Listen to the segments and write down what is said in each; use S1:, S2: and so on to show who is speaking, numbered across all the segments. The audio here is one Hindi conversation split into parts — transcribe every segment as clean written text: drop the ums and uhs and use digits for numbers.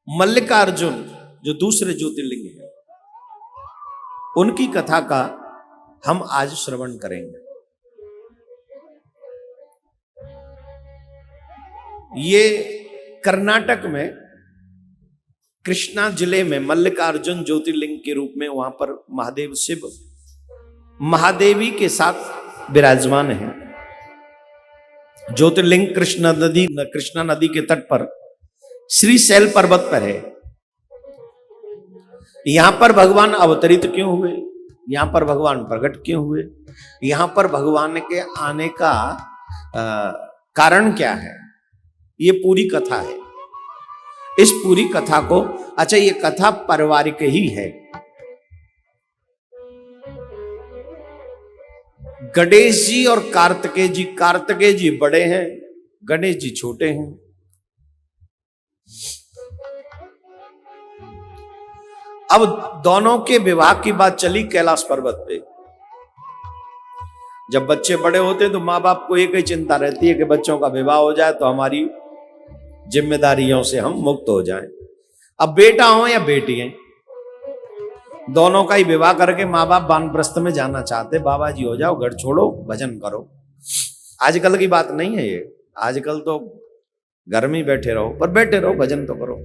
S1: मल्लिकार्जुन जो दूसरे ज्योतिर्लिंग हैं, उनकी कथा का हम आज श्रवण करेंगे। ये कर्नाटक में कृष्णा जिले में मल्लिकार्जुन ज्योतिर्लिंग के रूप में वहां पर महादेव शिव महादेवी के साथ विराजमान है। ज्योतिर्लिंग कृष्णा नदी के तट पर श्रीशैल पर्वत पर है। यहां पर भगवान अवतरित क्यों हुए, यहां पर भगवान प्रकट क्यों हुए, यहां पर भगवान के आने का कारण क्या है, ये पूरी कथा है। इस पूरी कथा को, अच्छा ये कथा पारिवारिक ही है। गणेश जी और कार्तिकेय जी बड़े हैं, गणेश जी छोटे हैं। अब दोनों के विवाह की बात चली कैलाश पर्वत पे। जब बच्चे बड़े होते तो माँ बाप को एक ही चिंता रहती है कि बच्चों का विवाह हो जाए तो हमारी जिम्मेदारियों से हम मुक्त हो जाएं। अब बेटा हो या बेटी है, दोनों का ही विवाह करके माँ बाप वानप्रस्थ में जाना चाहते, बाबा जी हो जाओ, घर छोड़ो, भजन करो। आजकल की बात नहीं है ये, आजकल तो घर में ही बैठे रहो, पर बैठे रहो, भजन तो करो।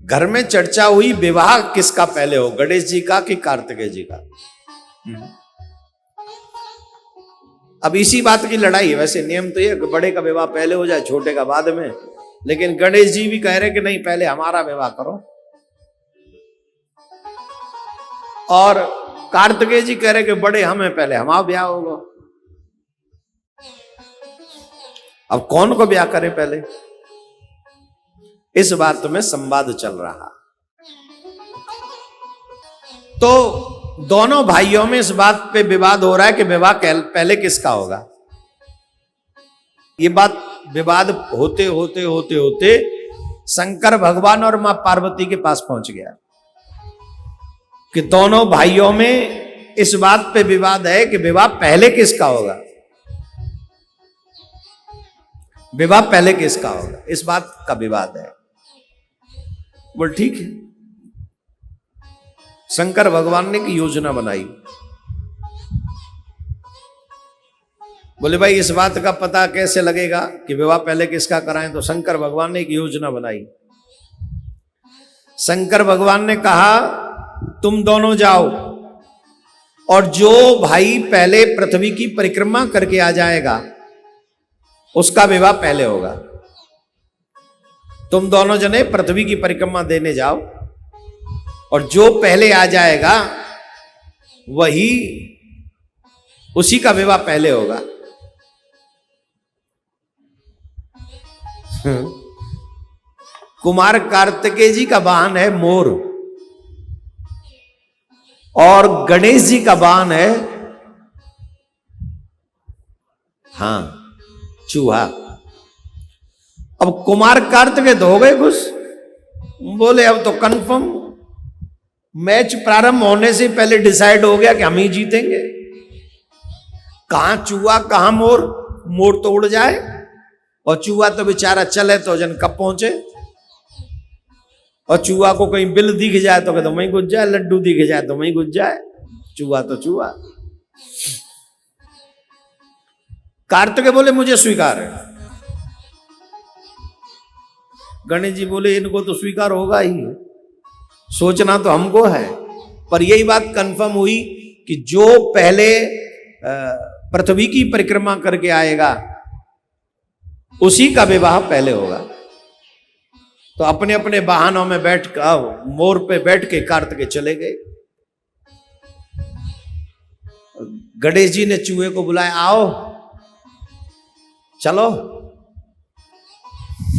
S1: घर में चर्चा हुई विवाह किसका पहले हो, गणेश जी का कि कार्तिकेय जी का। अब इसी बात की लड़ाई है। वैसे नियम तो ये बड़े का विवाह पहले हो जाए, छोटे का बाद में, लेकिन गणेश जी भी कह रहे कि नहीं, पहले हमारा विवाह करो, और कार्तिकेय जी कह रहे कि बड़े हमें, पहले हमारा ब्याह होगा। अब कौन को ब्याह करे पहले, इस बात में संवाद चल रहा। तो दोनों भाइयों में इस बात पे विवाद हो रहा है कि विवाह पहले किसका होगा। ये बात विवाद होते होते होते होते शंकर भगवान और मां पार्वती के पास पहुंच गया कि दोनों भाइयों में इस बात पे विवाद है कि विवाह पहले किसका होगा, विवाह पहले किसका होगा, इस बात का विवाद है। बोल ठीक है। शंकर भगवान ने एक योजना बनाई। बोले भाई इस बात का पता कैसे लगेगा कि विवाह पहले किसका कराएं, तो शंकर भगवान ने एक योजना बनाई। शंकर भगवान ने कहा तुम दोनों जाओ और जो भाई पहले पृथ्वी की परिक्रमा करके आ जाएगा उसका विवाह पहले होगा। तुम दोनों जने पृथ्वी की परिक्रमा देने जाओ और जो पहले आ जाएगा वही, उसी का विवाह पहले होगा। कुमार कार्तिकेय जी का वाहन है मोर और गणेश जी का वाहन है चूहा। अब कुमार कार्तिकेय तो हो गए खुश, बोले अब तो कंफर्म, मैच प्रारंभ होने से पहले डिसाइड हो गया कि हम ही जीतेंगे। कहां चूहा कहां मोर, मोर तो उड़ जाए और चूहा तो बेचारा चले तो जन कब पहुंचे, और चूहा को कहीं बिल दिख जाए तो कहते वहीं घुस जाए, लड्डू दिख जाए तो वहीं घुस जाए, चूहा तो चूहा। कार्तिकेय बोले मुझे स्वीकार है। गणेश जी बोले इनको तो स्वीकार होगा ही, सोचना तो हमको है, पर यही बात कंफर्म हुई कि जो पहले पृथ्वी की परिक्रमा करके आएगा उसी का विवाह पहले होगा। तो अपने अपने वाहनों में बैठ कर मोर पे बैठ के कार्तिकेय चले गए। गणेश जी ने चूहे को बुलाया, आओ चलो।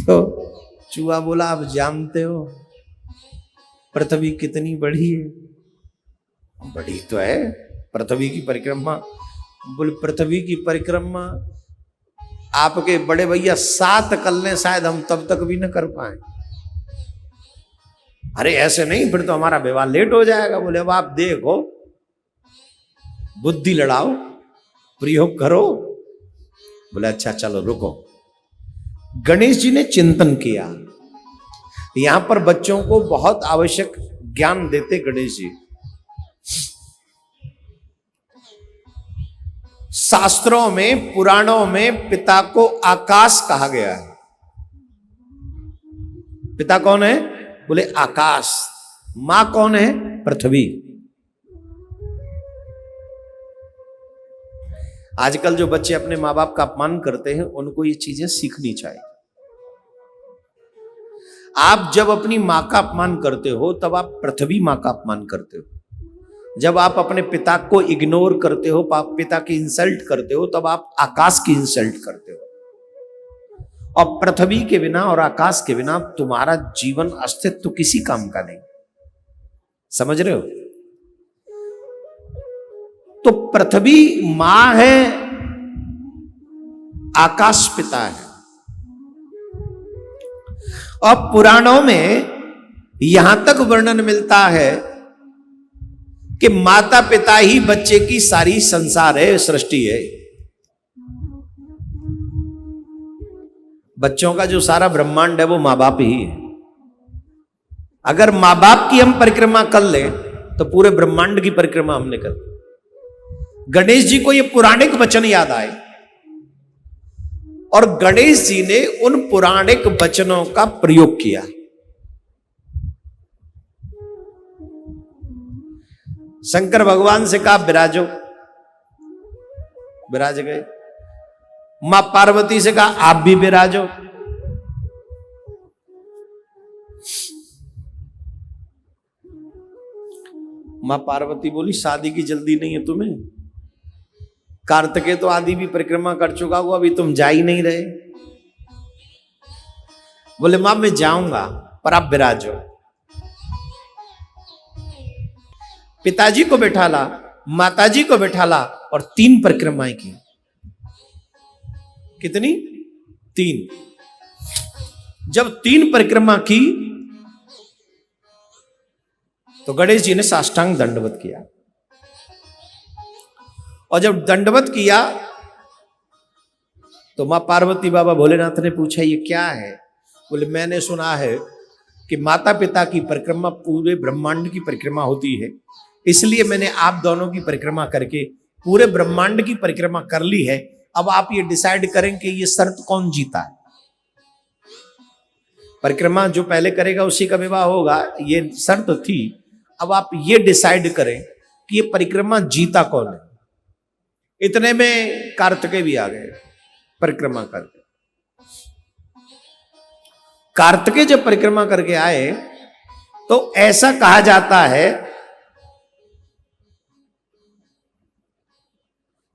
S1: तो चूहा बोला आप जानते हो पृथ्वी कितनी बड़ी है, बड़ी तो है पृथ्वी की परिक्रमा। बोले पृथ्वी की परिक्रमा आपके बड़े भैया 7 कर लें शायद हम तब तक भी न कर पाए। अरे ऐसे नहीं, फिर तो हमारा विवाह लेट हो जाएगा। बोले अब आप देखो, बुद्धि लड़ाओ, प्रयोग करो। बोले अच्छा चलो रुको। गणेश जी ने चिंतन किया। यहां पर बच्चों को बहुत आवश्यक ज्ञान देते गणेश जी। शास्त्रों में, पुराणों में पिता को आकाश कहा गया है। पिता कौन है? बोले आकाश। मां कौन है? पृथ्वी। आजकल जो बच्चे अपने मां बाप का अपमान करते हैं, उनको ये चीजें सीखनी चाहिए। आप जब अपनी मां का अपमान करते हो, तब आप पृथ्वी मां का अपमान करते हो। जब आप अपने पिता को इग्नोर करते हो, पिता की इंसल्ट करते हो, तब आप आकाश की इंसल्ट करते हो। और पृथ्वी के बिना और आकाश के बिना तुम्हारा जीवन अस्तित्व किसी काम का नहीं। समझ रहे हो? तो पृथ्वी मां है, आकाश पिता है। और पुराणों में यहां तक वर्णन मिलता है कि माता पिता ही बच्चे की सारी संसार है, सृष्टि है। बच्चों का जो सारा ब्रह्मांड है वो मां बाप ही है। अगर मां बाप की हम परिक्रमा कर लें तो पूरे ब्रह्मांड की परिक्रमा हमने कर ली। गणेश जी को ये पौराणिक वचन याद आए और गणेश जी ने उन पौराणिक वचनों का प्रयोग किया। शंकर भगवान से कहा विराजो, विराज गए। मां पार्वती से कहा आप भी विराजो। मां पार्वती बोली शादी की जल्दी नहीं है तुम्हें? कार्तिकेय तो आदि भी परिक्रमा कर चुका हुआ, अभी तुम जा ही नहीं रहे। बोले मां मैं जाऊंगा पर आप विराजो। पिताजी को बैठाला, माताजी को बैठाला और 3 परिक्रमाएं की। कितनी? 3। जब 3 परिक्रमा की तो गणेश जी ने साष्टांग दंडवत किया। और जब दंडवत किया तो मां पार्वती बाबा भोलेनाथ ने पूछा ये क्या है? बोले मैंने सुना है कि माता पिता की परिक्रमा पूरे ब्रह्मांड की परिक्रमा होती है, इसलिए मैंने आप दोनों की परिक्रमा करके पूरे ब्रह्मांड की परिक्रमा कर ली है। अब आप ये डिसाइड करें कि ये शर्त कौन जीता है। परिक्रमा जो पहले करेगा उसी का विवाह होगा, ये शर्त थी। अब आप ये डिसाइड करें कि ये परिक्रमा जीता कौन है। इतने में कार्तिकेय भी आ गए परिक्रमा करके। कार्तिकेय जब परिक्रमा करके आए तो ऐसा कहा जाता है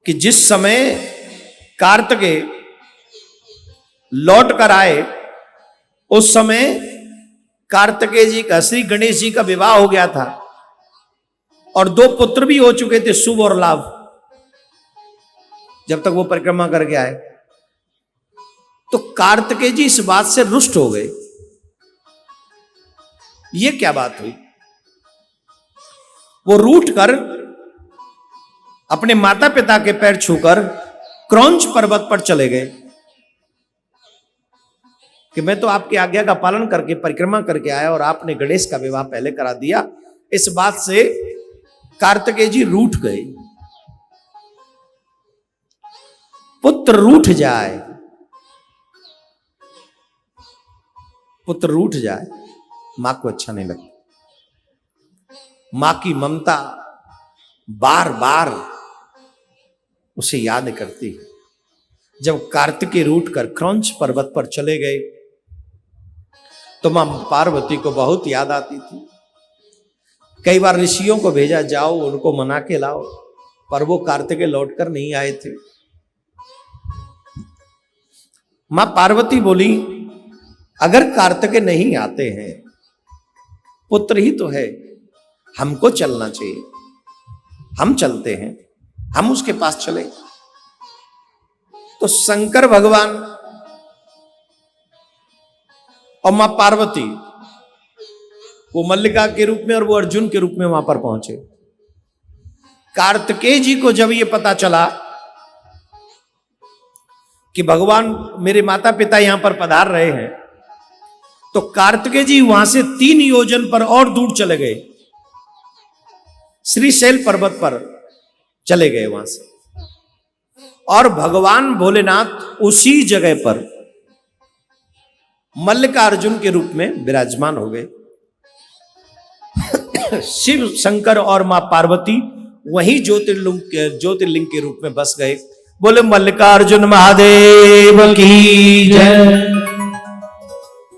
S1: कि जिस समय कार्तिकेय लौट कर आए उस समय कार्तिकेय जी का, श्री गणेश जी का विवाह हो गया था और 2 पुत्र भी हो चुके थे, शुभ और लाभ, जब तक वो परिक्रमा करके आए। तो कार्तिकेय जी इस बात से रुष्ट हो गए। ये क्या बात हुई? वो रूठ कर अपने माता पिता के पैर छूकर क्रौंच पर्वत पर चले गए कि मैं तो आपकी आज्ञा का पालन करके परिक्रमा करके आया और आपने गणेश का विवाह पहले करा दिया। इस बात से कार्तिकेय जी रूठ गए। पुत्र रूठ जाए, पुत्र रूठ जाए, मां को अच्छा नहीं लगता। मां की ममता बार बार उसे याद करती है। जब कार्तिकेय रूठ कर क्रौंच पर्वत पर चले गए तो मां पार्वती को बहुत याद आती थी। कई बार ऋषियों को भेजा, जाओ उनको मना के लाओ, पर वो कार्तिकेय लौटकर नहीं आए थे। मां पार्वती बोली अगर कार्तिकेय नहीं आते हैं, पुत्र ही तो है, हमको चलना चाहिए, हम चलते हैं, हम उसके पास चले। तो शंकर भगवान और मां पार्वती, वो मल्लिका के रूप में और वो अर्जुन के रूप में वहां पर पहुंचे। कार्तिकेय जी को जब ये पता चला कि भगवान मेरे माता पिता यहां पर पधार रहे हैं, तो कार्तिकेय जी वहां से 3 योजन पर और दूर चले गए, श्रीशैल पर्वत पर चले गए वहां से, और भगवान भोलेनाथ उसी जगह पर मल्लिकार्जुन के रूप में विराजमान हो गए। शिव शंकर और मां पार्वती वही ज्योतिर्लिंग के रूप में बस गए। बोले मल्लिकार्जुन महादेव की जय।